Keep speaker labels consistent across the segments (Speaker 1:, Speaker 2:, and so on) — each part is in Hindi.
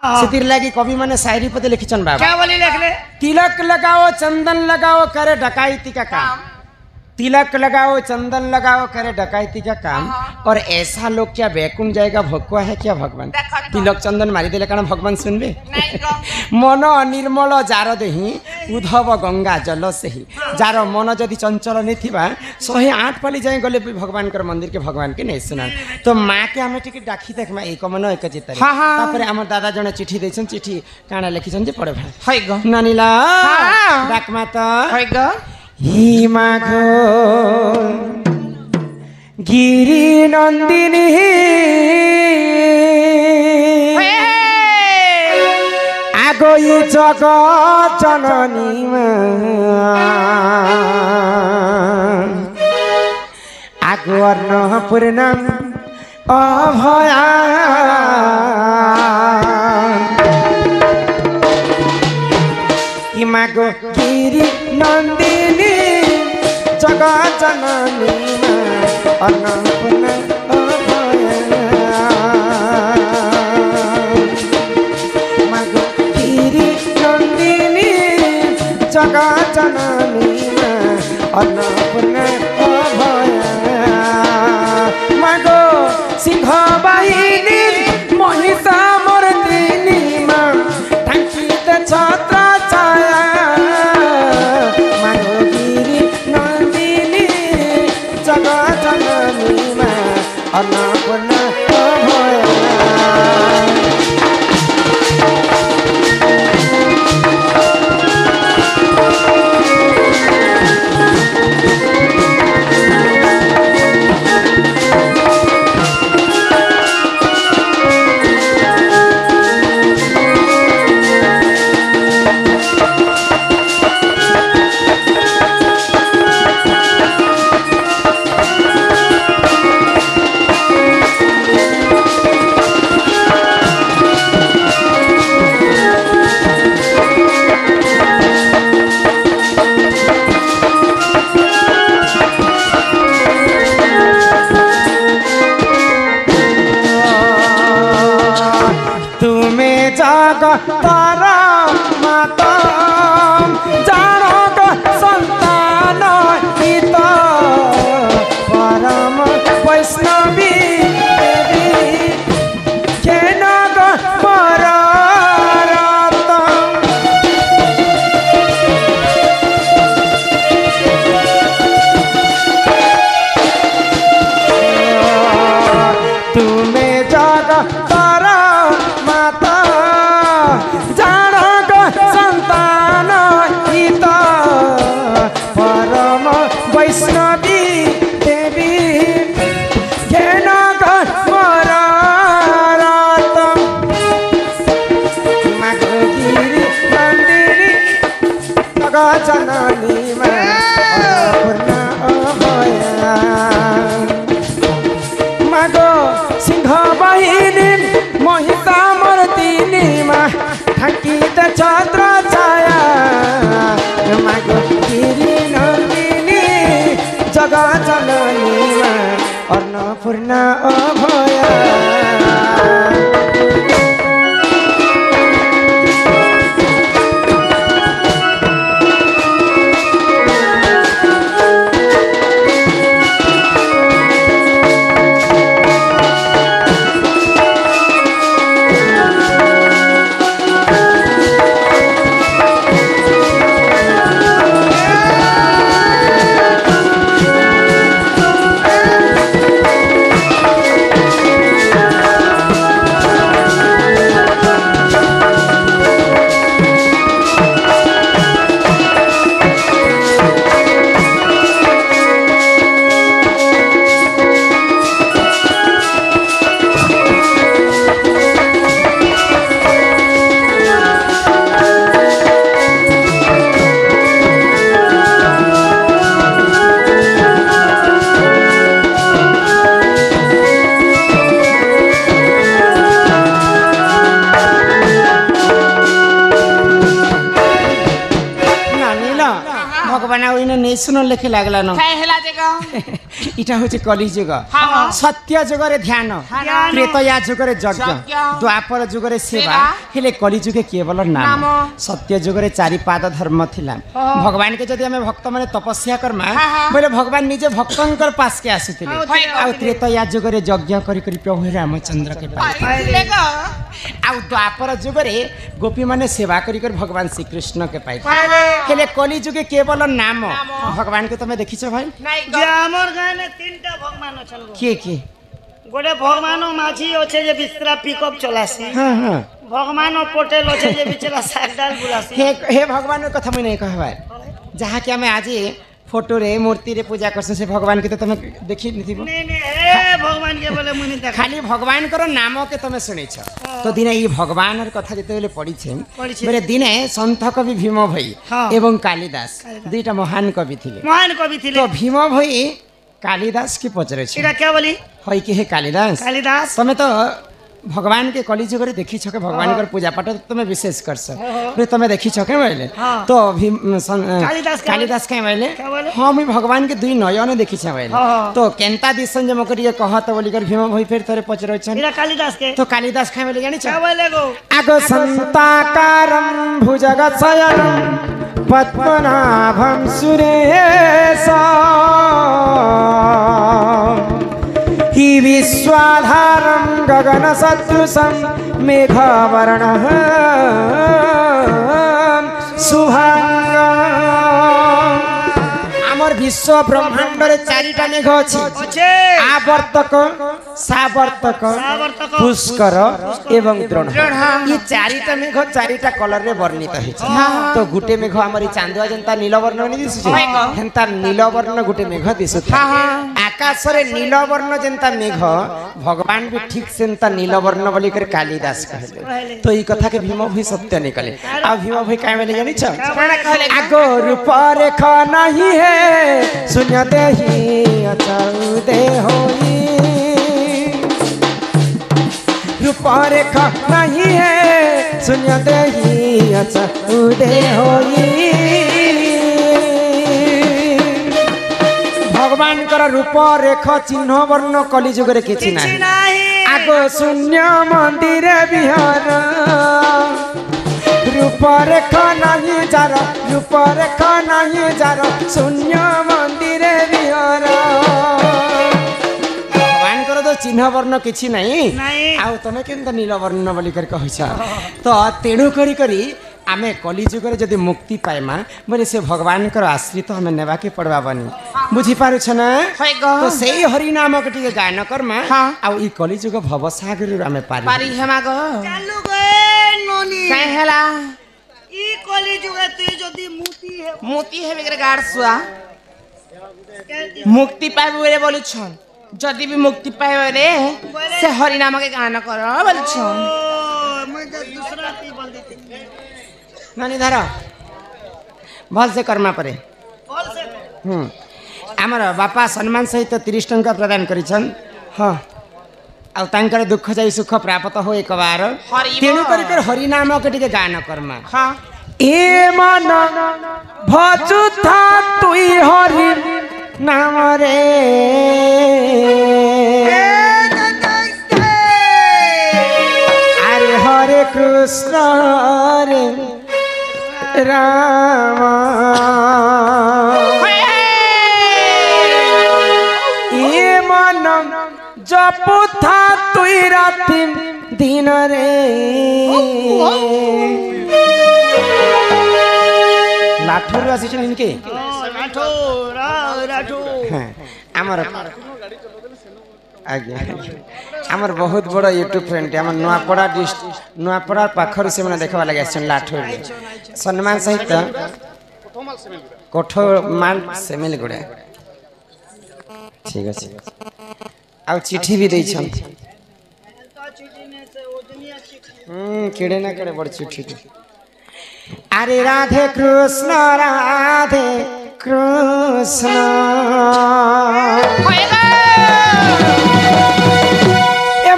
Speaker 1: सितिर लगी कवि माने शायरी पते लिखिछन बाबा।
Speaker 2: क्या बोली लिखले?
Speaker 1: तिलक लगाओ चंदन लगाओ करे डकैती का काम। तिलक लगाओ चंदन लगाओ करे डकैती का काम। और ऐसा लोग क्या बैकुंठ जाएगा भगवा है क्या भगवान? तिलक चंदन मारी देले कारण भगवान सुनबे? मन निर्मल जार देही उद्धव गंगा जल सेही। जार मन जदि चंचल नहीं थिबा 108 पाली जाए गले भगवान कर मंदिर के भगवान के नहीं सुना। तो माँ के हमें टिके डाकी देख माँ एक मन एक चित्त। तापर हमर दादा जने चिट्ठी देछन। चिट्ठी काना लिखिछन जे पढे भाई।
Speaker 2: हाय ग
Speaker 1: नानीला डाक माता
Speaker 2: हाय ग
Speaker 1: ही माघो गिरी नंदिनी आगोई जगत जननी आगो अन्नपूर्णा अभया मागो गिरी नंदिनी जगत जननी अन्नपूर्णा मागो गिरी नंदिनी जगत जननी अन्नपूर्णा मागो सिंह बाहिनी महिषा मर्दिनी मां ढांकित छत्र अन्नपूर्णा तारा माता जानो संतान हित परम वैष्णवी देवी केन पररत तुम्हें जग तारा माता संतान हित परम वैष्णवी देवी घेन पररत मागो गिरी नंदिनी जगत जननी अन्नपूर्णा अभया मागो सिंह बाहिनी महिषा मर्दिनी मां ढांकित छत्र छाया मागो गिरी नंदिनी जगत जननी अन्नपूर्णा अभया भगवान नहीं सुन लेखे लगला न
Speaker 2: काय हेला जगह
Speaker 1: इटा होचे कली युग सत्य युग रे ध्यान त्रेतया युग रे यज्ञ द्वापर युग रे सेवा हेले कली युगे केवल नाम सत्य युग रे चारि पाद धर्म थिला भगवान के जदि हमें भक्त माने तपस्या करमा बोले भगवान निजे भक्तंकर पास के आसीथिले आ त्रेतया युग रे यज्ञ करी करी प्रभु रामचंद्र के पास आ द्वापर युग रे गोपी माने सेवा करी कर भगवान श्री कृष्ण के पाई हेले कली युगे केवल नाम भगवान के तमे देखिछो भाई
Speaker 2: जे हमर गाने तीनटा भगवान अछन
Speaker 1: के
Speaker 2: गोटे भगवान माझी अच्छे जे बिस्तरा पिकअप चलासी
Speaker 1: हां हां
Speaker 2: भगवान पटेल अच्छे जे बिचरा सागडाल बुलासी
Speaker 1: हे भगवान कथा मुई नहीं कहबा जहा कि हमें आज फोटो रे मूर्ति रे पूजा करछ से भगवान के तो तुम देखि निथिबो
Speaker 2: नहीं हे भगवान के बोले मुनि देख
Speaker 1: खाली भगवान करो नाम के तुम सुनै छ तो दिने ई भगवान र कथा जते बेले पड़ी छे मेरे दिने संत कवि भीम भई एवं कालिदास दुईटा महान कवि थिले तो भीम भई कालिदास के पचरे छे
Speaker 2: इरा क्या बोली
Speaker 1: होई के हे कालिदास तमे तो भगवान के कली जुग रे देखि छ के भगवान कर पूजा पाठ तमे विशेष करछ फिर तमे देखि छ के बोले तो कालिदास के बोले हां मैं भगवान के दुई नयन देखि छ बोले तो केनता दिसन जे मकरिए कहत बोली कर भीम भई फिर तोरे पचरो छ
Speaker 2: इरा कालिदास के
Speaker 1: तो कालिदास के बोले जानि छ
Speaker 2: क्या बोले गो
Speaker 1: आगो संताकारं भुजगशयनं पद्मनाभं सुरेशा हि विश्वाधारं गगन सदृशं मेघवर्णः शुभांगम् आमर विश्व ब्रह्मांड रे चारिटा मेघ अछि आवर्तक सावर्तक पुष्कर एवं द्रोण ये चारिटा मेघ चारिटा कलर रे वर्णित है तो गुटे मेघ हमर चांदुआ जनता नीलवर्ण नि दिसु हेंता नीलवर्ण गुटे मेघ दिसु आकाश रे नीलवर्ण जनता मेघ भगवान भी ठीक सेंता नीलवर्ण बोली कर कालिदास कहले तो ई कथा के भीम भी सत्य निकले आ भीम भी काहे बोले जानि छ आगो रूप रेखा नहीं है सुनते ही अचल दे होई रूप रेखा नहीं है सुनते ही अचल दे होई भगवान कर रूप रेखा चिन्ह वर्ण कली जुग रे किछि नाही आगो शून्य मंदिर विहार रूप रेखा नहीं जार रूप रेखा नहीं जार शून्य मंदिर विहार भगवान कर तो चिन्ह वर्ण किछि नाही आ तमे केनता नील वर्ण बोली कर कहछ तो तेणु करी करी आमे कली जुग रे जदि मुक्ति पाइमा बोले से भगवान कर आश्रित हमें नेबा के पड़वा बनी बुझी पारु छ ना तो सेही हरि नाम के टिके गायन करमा आ ई कली जुग भव सागर रे आमे पारी हेमा गो
Speaker 2: चालू गे नोनी
Speaker 1: काहे हला
Speaker 2: ई कली जुग ते जदि
Speaker 3: मोती है बेगर गाड़ सुआ मुक्ति पाइबे रे बोलु छन जदि भी मुक्ति पाइबे रे से हरि नाम के गान कर बोलु छन
Speaker 2: मैं दूसरा ती बोल देती
Speaker 1: नानी धारा भल से कर्मा परे
Speaker 2: बोल से
Speaker 1: आमर बापा सम्मान सहित 30 टंका प्रदान करिछन हां आ तांकर दुख जाई सुख प्राप्त हो एक बार तेणु करी कर हरि नाम के टिके गान कर्मा हां ए मन भजुथा तुई हरि नाम रे अरे हरे कृष्ण रे राम ये मन जपुथा तुई राति दिन रे लाठुर आसीछन इनके आमर आज्ञा आमर बहुत बड़ा यूट्यूब फ्रेंड आम नुआपड़ा डिस्ट्रिक्ट नुआपड़ा पाखर से मैंने देखा लगे लाठुर सम्मान सहित कोठमाल सेमिल गुड़ा ठीक अच्छे आ चिठी भी दे केड़े ना केड़े बड़ चिठी अरे राधे कृष्ण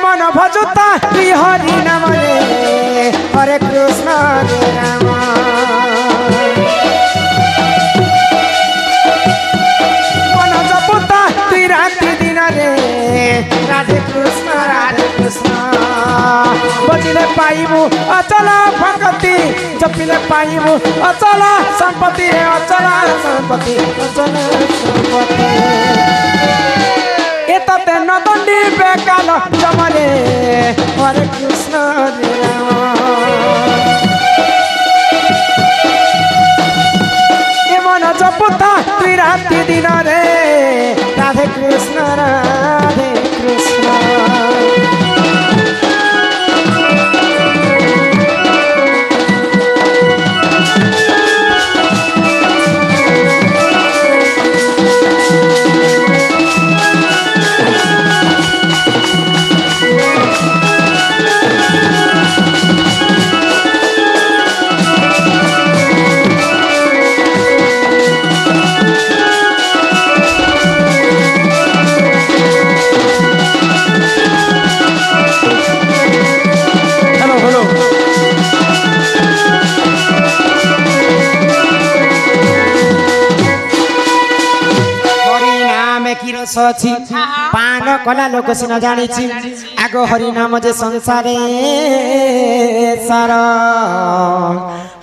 Speaker 1: मन भजुता हरि नाम रे हरे कृष्ण रे राम मन जपुता तुई राधे कृष्ण बजिले पाइबु अचल भगति जपिले पाइबु अचल संपत्ति अचल संपत्ति अचल संपत्ति एतते नदंडी बेकाल जमरे हरे कृष्ण हरे राम मन जपुता तुई राति दिन रे राधे कृष्ण सची पान कला लोक सिना जानी आग हरि नाम जे संसारे सार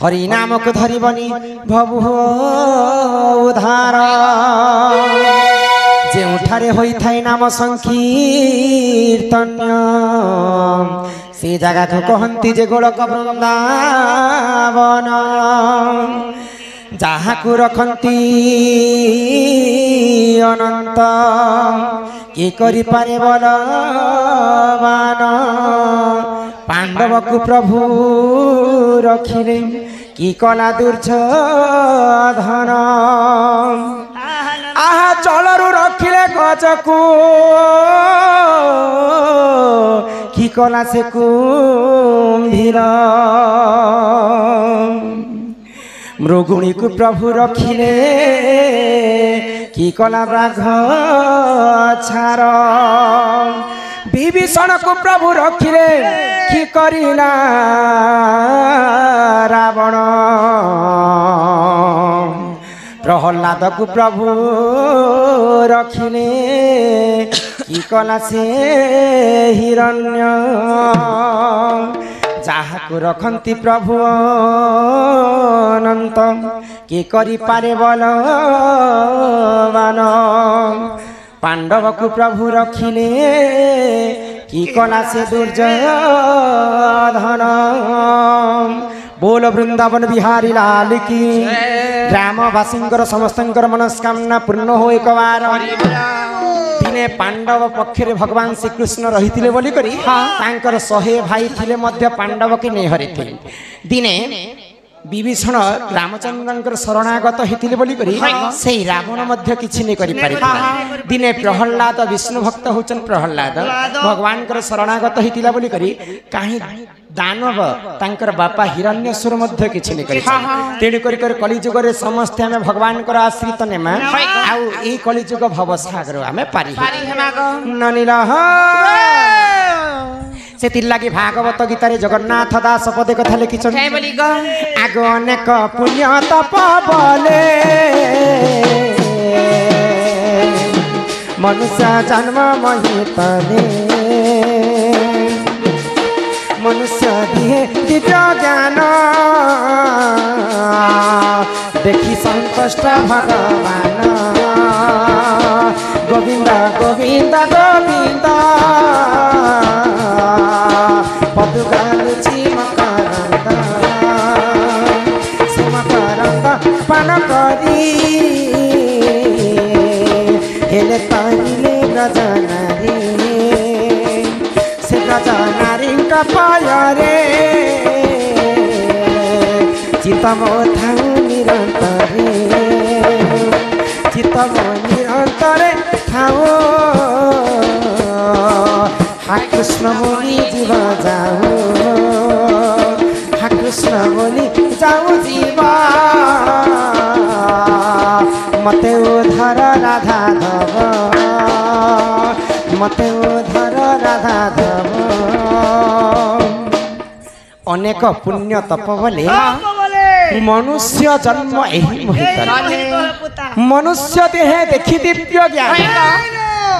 Speaker 1: हरि नाम को धरिबनी भवु उधार जे उठारे होई थाई नाम संकीर्तन से जगह को कहंती जे गोलक वृंदावन जहाँ को रखती अनंत कि करि पारे बलवान पांडव को प्रभु रखिले कि कला दुर्योधन आहा चलरू रखिले गजको कि कला से कुंभीर मृगुणी को प्रभु रखिले कि कला ब्राघ छार विभीषण को प्रभु रखिले कि करिला रावण प्रहलाद को प्रभु रखिले कि कला से हिरण्य जहाँ को रखती प्रभु अनंत कि करि पारे बलवान पांडव को प्रभु रखिले कि कला से दुर्योधन बोल वृंदावन बिहारी लाल की ग्रामवासींकर समस्तंकर मनस्कामना पूर्ण हो एक बार दिने पांडव पक्षरे भगवान श्रीकृष्ण रही बोली करी तांकर 100 भाई थिले मध्य पांडव के नहीं हरि दिने विभीषण रामचंद्र शरणागत होते बोली करी से रावण मध्य किछि नहीं करि पारि दिने प्रहलाद विष्णु भक्त होचन प्रहलाद भगवान कर शरणागत होता बोली करी कहीं दानव तांकर बापा हिरण्यसुर मध्य किछि नहीं करि तेणु कर कलिजुग रे समस्त आमे भगवान कर आश्रित नेमा आउ ए कलिजुग भवसागर आमे पारि ननिला से लगी भागवत गीतार जगन्नाथ दास पदे कथा लिखिछन आग अनेक पुण्य तप बले मनुष्य जन्म महितले मनुष्य दिहे दिव्य ज्ञान देखी संतुष्ट भगवान गोविंद गोविंद गोविंद पदुगालुची मकरंद से मकरंद पान करी हेले तारिले ब्रजनारी से ब्रजनारी पायरे चितमो थाउ निरंतरे चितमो निरंतरे थाओ हा कृष्ण बोली जीव जाऊ हा कृष्ण बोली जाऊ जीव मते उधर राधा धव मते उधर राधा धव अनेक पुण्य तप बोले मनुष्य जन्म यही महित मनुष्य देहे देखी दिव्य ज्ञान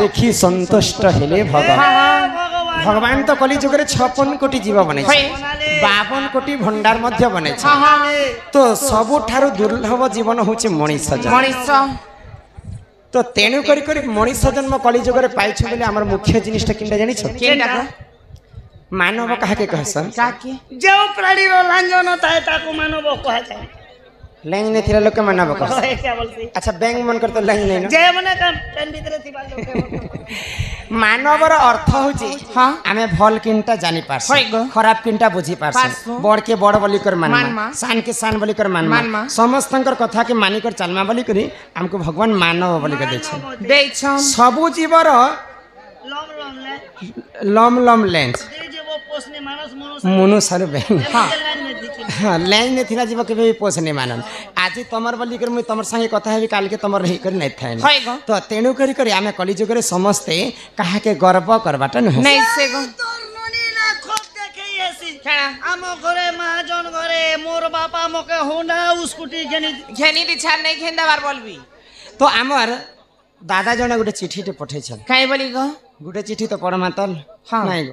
Speaker 1: দেখি সন্তুষ্ট হেলে ভগবান
Speaker 2: ভগবান
Speaker 1: ভগবান তো কলি যুগের 56 কোটি জীব বনেছে, 52 কোটি ভণ্ডার মধ্য বনেছে। তো ସବୁଠାରୁ ଦୁର୍ଲଭ ଜୀବନ ହଉଛି ମଣିଷ ଜନ୍ମ।
Speaker 3: ମଣିଷ
Speaker 1: তো তেণু করি করি মଣିষ জন্ম কলি যুগরে পাইଛୁ বলে আমার মুখ্য জিনিসটা কিনটা জানিছ
Speaker 3: କେନ୍ଟା କ?
Speaker 1: ମାନବ কাহাকে কহসন?
Speaker 3: କାକେ?
Speaker 2: ଯେଉଁ ପ୍ରାଣୀର ଲାଞ୍ଜ ନଥାଏ ତାକୁ ମାନବ କୁହାଯାଏ।
Speaker 1: ଲାଇନ নে থিলা লোকে মানব কহসন।
Speaker 2: क्या बोलছি
Speaker 1: আচ্ছা ব্যাংক মন করতে লাইন নাই না।
Speaker 2: যে মানে পেন ভিতরে থিবা লোকে
Speaker 1: ମାନବର ଅର୍ଥ ହଉଛି
Speaker 3: ହଁ
Speaker 1: ଆମେ ଭଲ କିନଟା ଜାଣି ପାରଛୁ,
Speaker 3: ହଇ ଗୋ।
Speaker 1: ଖରାପ କିନଟା ବୁଝି ପାରଛୁ,
Speaker 3: ପାରଛୁ।
Speaker 1: ବଡ କେ ବଡ ବୋଲି କରି
Speaker 3: ମାନମା।
Speaker 1: ମାନମା, ସାନ କେ ସାନ ବୋଲି କରି ମାନମା,
Speaker 3: ମାନମା।
Speaker 1: ସମସ୍ତଙ୍କର କଥା କେ ମାନି କରି ଚାଲମା ବୋଲି କରି ଆମକୁ ଭଗବାନ ମାନବ ବୋଲି କରି ଦେଇଛନ୍।
Speaker 3: ଦେଇଛନ୍
Speaker 1: ସବୁ ଜୀବର
Speaker 2: লম লম লে
Speaker 1: ଲମ୍ ଲମ୍ ଲେନ୍ସ
Speaker 2: ଦେଇ ଯିବ ପୋଷନି ମାନସ ମନୁଷ
Speaker 1: ମନୁଷ୍ୟର ବ୍ୟାଙ୍ଗ
Speaker 2: ଲାଇନ ମେ ଦିକି
Speaker 1: ହଁ ଲାଇନ ନେ ଥିଲା ଯିବ କେବେ ବି ପୋଷ ନେଇ ମାନନ। ଆଜି ତମର ବୋଲି କରି ମୁଇଁ ତମର ସାଙ୍ଗେ କଥା ହେବି, କାଲକେ ତମର ହେଇ କରି ନାଇଁ ଥାଏ।
Speaker 3: ହଇ ଗୋ।
Speaker 1: ତ ତେଣୁ କରି କରି ଆମେ କଲି ଯୁଗରେ ସମସ୍ତେ କାହାକେ ଗର୍ବ କରବାଟା ନୁହେଁ।
Speaker 3: ନେଇ ସେ ଗୋ
Speaker 2: তোর ননি না খোপ দেখেই আসি
Speaker 3: କାଣା?
Speaker 2: ଆମ ଘରେ ମହାজন ଘରେ মোর বাপা মকে হোন্ডা স্কুটি ঘেনি
Speaker 3: ଘେନି ଦିଛାର ନେଇ ଘେନି ଦେବାର ବୋଲବି।
Speaker 1: ତ ଆମର ଦାଦା ଜଣେ ଗୋଟେ ଚିଠିଟେ ପଠେଇଛନ୍।
Speaker 3: କାଇଁ ବୋଲି ଗୋ?
Speaker 1: ଗୋଟେ ଚିଠି ତ ପଢମା ତଲ
Speaker 3: ହଁ।
Speaker 1: ନାଇଁ ଗো।